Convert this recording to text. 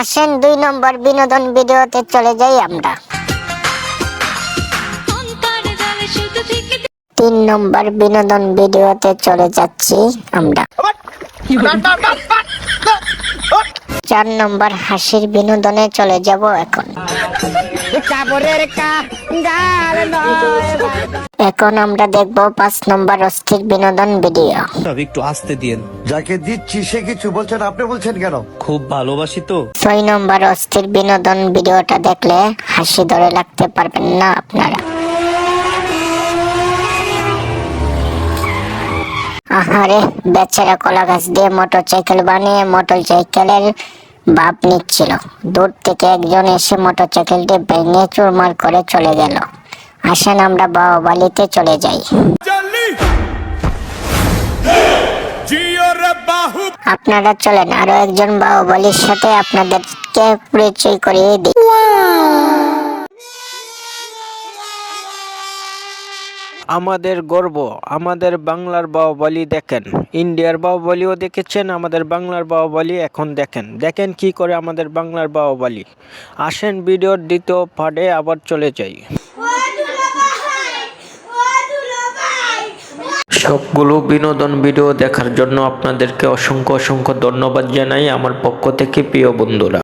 আসেন 2 নম্বর বিনোদন ভিডিওতে চলে যাই আমরা। 3 নম্বর বিনোদন ভিডিওতে চলে যাচ্ছি আমরা। 4 নম্বর হাসির বিনোদনে চলে যাব এখন। এখন আমরা দেখব 5 নম্বর অস্থির বিনোদন ভিডিও। একটু আসতে দিন, যাকে দিচ্ছি সে কিছু বলছেন, আপনি বলছেন কেন? খুব ভালোবাসি তো। 6 নম্বর অস্থির বিনোদন ভিডিওটা দেখলে হাসি ধরে রাখতে পারবেন না আপনারা। আহারে, বেচারা কলা গাছ দিয়ে মোটরসাইকেল বানিয়ে মোটরসাইকেলের ভাব নিচ্ছিল। দূর থেকে একজন এসে মোটরসাইকেলটি ভেঙে চুরমার করে চলে গেল। আসেন আমরা বাহুবলীতে চলে যাই। আপনারা চলেন আরো একজন বাহুবলীর সাথে আপনাদেরকে পরিচয় করিয়ে দিই। আমাদের গর্ব, আমাদের বাংলার বাহুবলী দেখেন। ইন্ডিয়ার বাহুবলীও দেখেছেন, আমাদের বাংলার বাহুবলী এখন দেখেন। দেখেন কি করে আমাদের বাংলার বাহুবলী। আসেন ভিডিওর দ্বিতীয় পার্টে আবার চলে যাই। সবগুলো বিনোদন ভিডিও দেখার জন্য আপনাদেরকে অসংখ্য ধন্যবাদ জানাই আমার পক্ষ থেকে, প্রিয় বন্ধুরা।